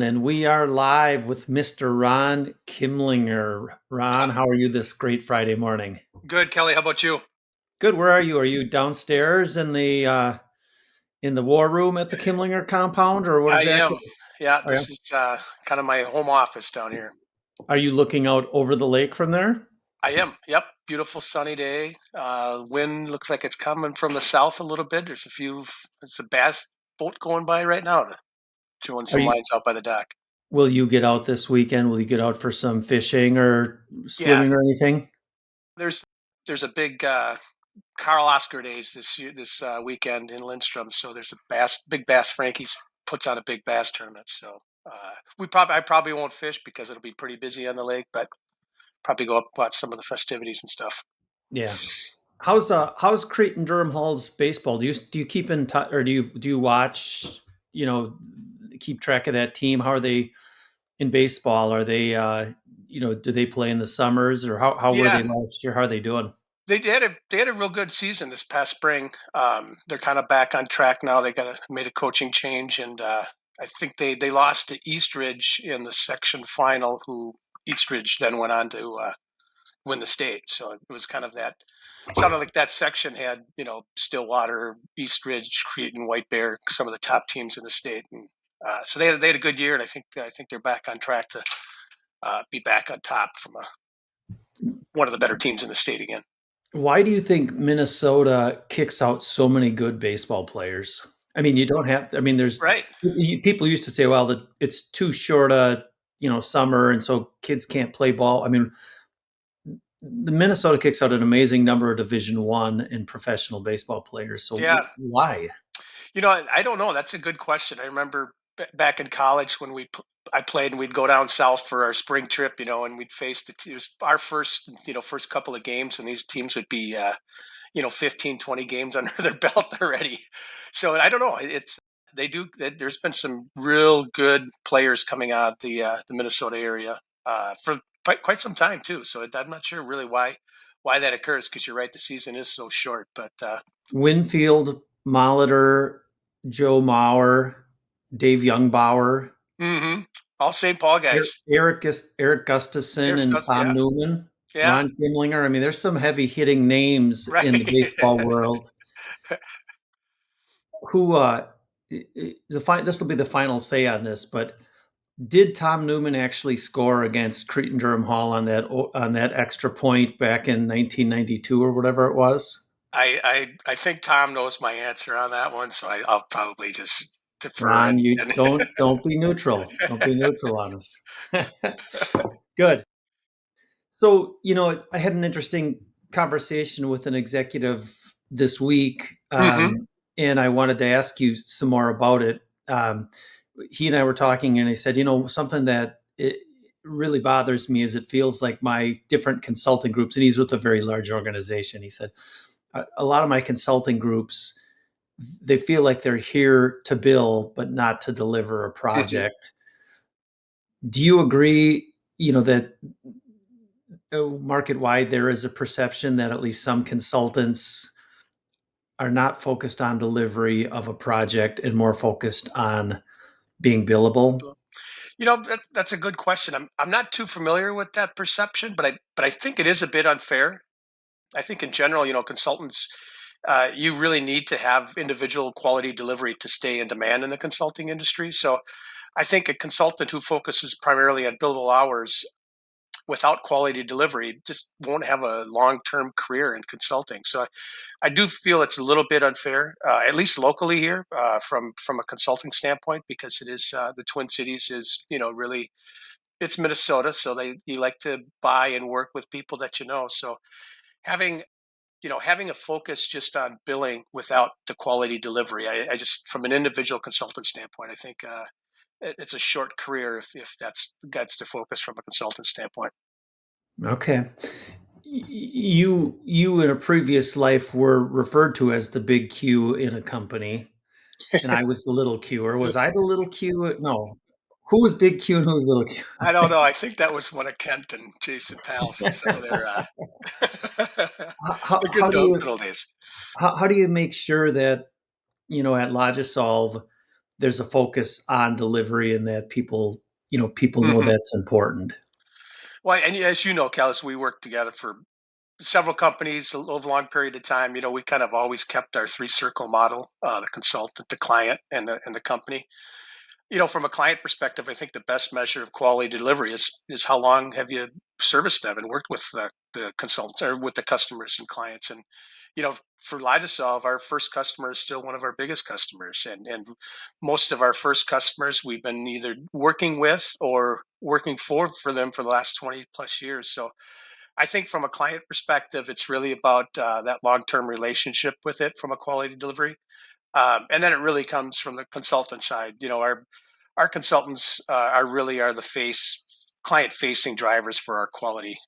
And we are live with Mr. Ron Kimlinger. Ron, how are you this great Friday morning? Good, Kelly. How about you? Good. Where are you? Are you downstairs in the war room at the Kimlinger compound, or what I exactly? am. Yeah, Are you, this is kind of my home office down here. are you looking out over the lake from there? I am. Yep. Beautiful sunny day. Wind looks like it's coming from the south a little bit. There's a bass boat going by right now, throwing Are some you? lines out by the dock. Will you get out this weekend? Will you get out for some fishing or Yeah, swimming or anything? there's there's a big Carl Oscar days this weekend in Lindstrom. So there's a big bass. Frankie's puts on a big bass tournament. So I probably won't fish because it'll be pretty busy on the lake, but probably go up watch some of the festivities and stuff. Yeah. How's Cretin Durham Hall's baseball? Do you keep in touch, or do you watch? You know, keep track of that team. How are they in baseball? Are they, do they play in the summers, or how were they Yeah, last year? How are they doing? they had a real good season this past spring. They're kind of back on track now. Made a coaching change, and I think they lost to Eastridge in the section final. Who Eastridge then went on to win the state. So it was kind of that. Sounded like that section had Stillwater, Eastridge, Cretin, White Bear, some of the top teams in the state, and so they had a good year. And I think they're back on track to be back on top from one of the better teams in the state again. Why do you think Minnesota kicks out so many good baseball players? I mean, you don't have. I mean, Right. people used to say, well, it's too short a summer, and so kids can't play ball. I mean, the Minnesota kicks out an amazing number of Division One and professional baseball players. So Yeah. why? I don't know. That's a good question. I remember back in college when I played and we'd go down south for our spring trip, and we'd face it was our first couple of games, and these teams would be, 15, 20 games under their belt already. So I don't know. There's been some real good players coming out of the Minnesota area for quite some time too. So I'm not sure really why that occurs because you're right, the season is so short. But Winfield, Molitor, Joe Mauer, Dave Youngbauer, mm-hmm. All St. Paul guys. Eric Gustafson, There's and Tom yeah, Newman, yeah, Ron Kimlinger. I mean, there's some heavy hitting names right. in the baseball world. Who this will be the final say on this, but did Tom Newman actually score against Cretin Durham Hall on that extra point back in 1992 or whatever it was? I think Tom knows my answer on that one, so I'll probably just defer Ron, you and don't be neutral. Don't be neutral on us. Good. So, I had an interesting conversation with an executive this week, hmm and I wanted to ask you some more about it. He and I were talking, and he said, something that it really bothers me is it feels like my different consulting groups, and he's with a very large organization. He said, a lot of my consulting groups, they feel like they're here to bill, but not to deliver a hmm project. Do you agree, that market wide there is a perception that at least some consultants are not focused on delivery of a project and more focused on being billable? that's a good question. I'm not too familiar with that perception, but I think it is a bit unfair. I think in general, consultants, you really need to have individual quality delivery to stay in demand in the consulting industry. So I think a consultant who focuses primarily on billable hours without quality delivery just won't have a long-term career in consulting. So I do feel it's a little bit unfair, at least locally here, from a consulting standpoint, because it is the Twin Cities is really it's Minnesota, so you like to buy and work with people that you know. So having having a focus just on billing without the quality delivery, I just from an individual consultant standpoint, I think it's a short career if that's the focus from a consultant standpoint. Okay. You in a previous life were referred to as the big Q in a company, and I was the little Q. Or was I the little Q? No. Who was big Q and who was little Q? I don't know. I think that was one of Kent and Jason Pals and some of their How, how, the how do you good old days. how do you make sure that at Logisolve there's a focus on delivery and that people know Hmm. that's important. Well, and as you know, Callis, we worked together for several companies over a long period of time. We kind of always kept our three circle model: the consultant, the client, and the company. From a client perspective, I think the best measure of quality delivery is how long have you serviced them and worked with the consultants or with the customers and clients. And for Lidasolve, our first customer is still one of our biggest customers, and most of our first customers we've been either working with or working for them for the last 20 plus years. So I think from a client perspective, it's really about that long term relationship with it from a quality delivery. And then it really comes from the consultant side. Our consultants are the face client facing drivers for our quality.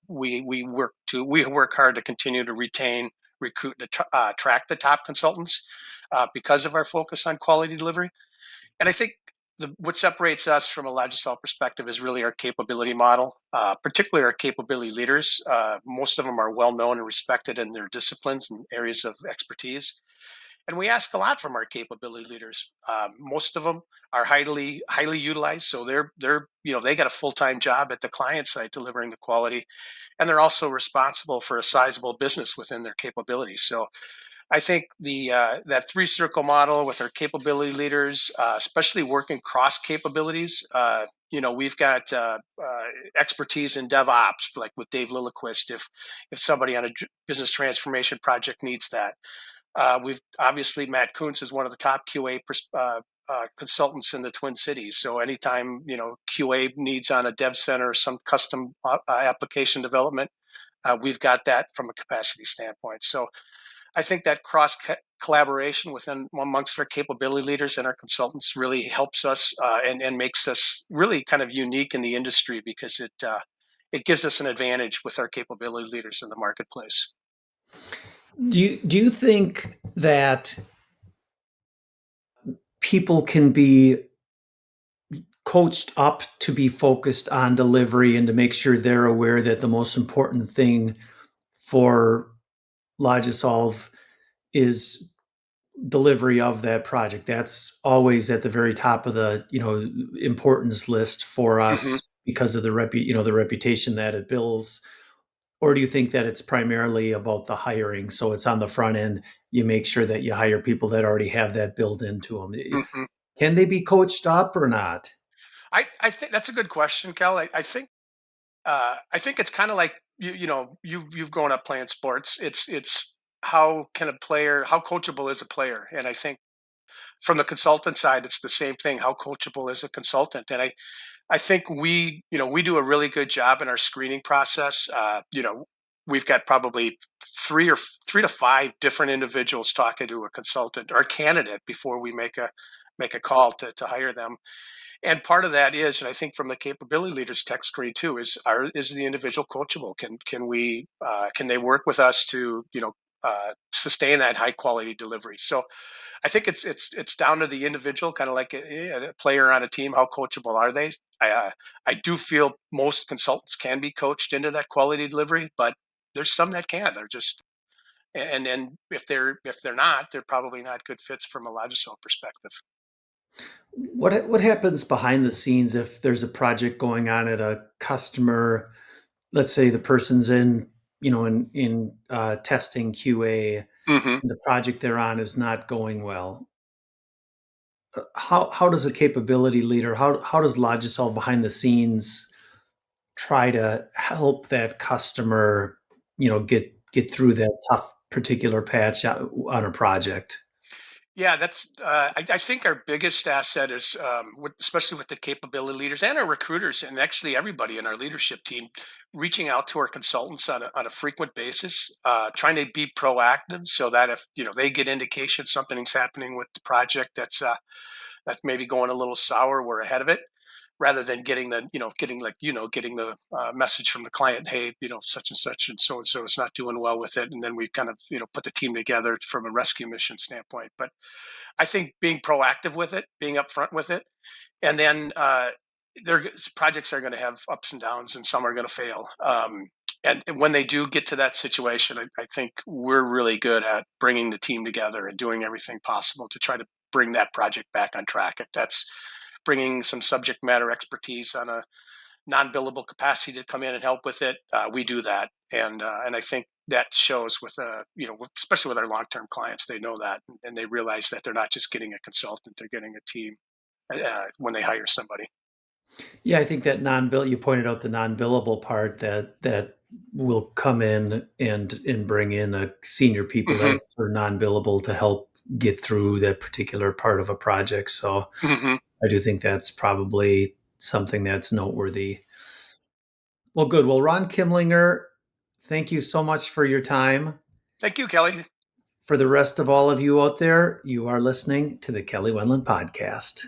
We work hard to continue to retain, recruit, and attract the top consultants because of our focus on quality delivery. And I think what separates us from a Logicel perspective is really our capability model, particularly our capability leaders. Most of them are well known and respected in their disciplines and areas of expertise, and we ask a lot from our capability leaders. Most of them are highly utilized, so they got a full time job at the client side delivering the quality, and they're also responsible for a sizable business within their capabilities. So I think the that three circle model with our capability leaders, especially working cross capabilities. We've got expertise in DevOps, like with Dave Lilliquist. If somebody on a business transformation project needs that, we've obviously Matt Kuntz is one of the top QA consultants in the Twin Cities. So anytime QA needs on a dev center or some custom application development, we've got that from a capacity standpoint. So I think that cross collaboration within amongst our capability leaders and our consultants really helps us and makes us really kind of unique in the industry because it gives us an advantage with our capability leaders in the marketplace. Do you think that people can be coached up to be focused on delivery and to make sure they're aware that the most important thing for Logisolve is delivery of that project? That's always at the very top of the importance list for Hmm. us because of the reputation that it builds. Or do you think that it's primarily about the hiring? So it's on the front end. You make sure that you hire people that already have that built into them. Hmm. Can they be coached up or not? I think that's a good question, Cal. I think it's kind of like you've grown up playing sports. It's how coachable is a player, and I think from the consultant side, it's the same thing. How coachable is a consultant? And I think we do a really good job in our screening process. We've got probably three to five different individuals talking to a consultant or a candidate before we make a call to hire them. And part of that is, and I think from the capability leaders tech screen too, is the individual coachable? Can they work with us to sustain that high quality delivery? So I think it's down to the individual, kind of like a player on a team. How coachable are they? I do feel most consultants can be coached into that quality delivery, but there's some that can't. They're just and if they're not, they're probably not good fits from a Logicel perspective. What happens behind the scenes if there's a project going on at a customer? Let's say the person's in testing QA, Hmm. and the project they're on is not going well. How does a capability leader, how does Logisolve behind the scenes try to help that customer, get through that tough particular patch on a project? Yeah, I think our biggest asset is, especially with the capability leaders and our recruiters, and actually everybody in our leadership team, reaching out to our consultants on a frequent basis, trying to be proactive, so that if they get indication something's happening with the project that's maybe going a little sour, we're ahead of it, rather than getting the message from the client, hey, such and so is not doing well with it, and then we kind of put the team together from a rescue mission standpoint. But I think being proactive with it, being upfront with it, and then their projects are going to have ups and downs, and some are going to fail. And when they do get to that situation, I think we're really good at bringing the team together and doing everything possible to try to bring that project back on track. If that's bringing some subject matter expertise on a non-billable capacity to come in and help with it, we do that. And I think that shows with especially with our long-term clients. They know that, and they realize that they're not just getting a consultant; they're getting a team when they hire somebody. Yeah, I think that non-bill you pointed out the non-billable part that will come in and bring in a senior people Hmm. that are non-billable to help get through that particular part of a project. So Hmm. I do think that's probably something that's noteworthy. Well, good. Well, Ron Kimlinger, thank you so much for your time. Thank you, Kelly. For the rest of all of you out there, you are listening to the Kelly Wendland Podcast.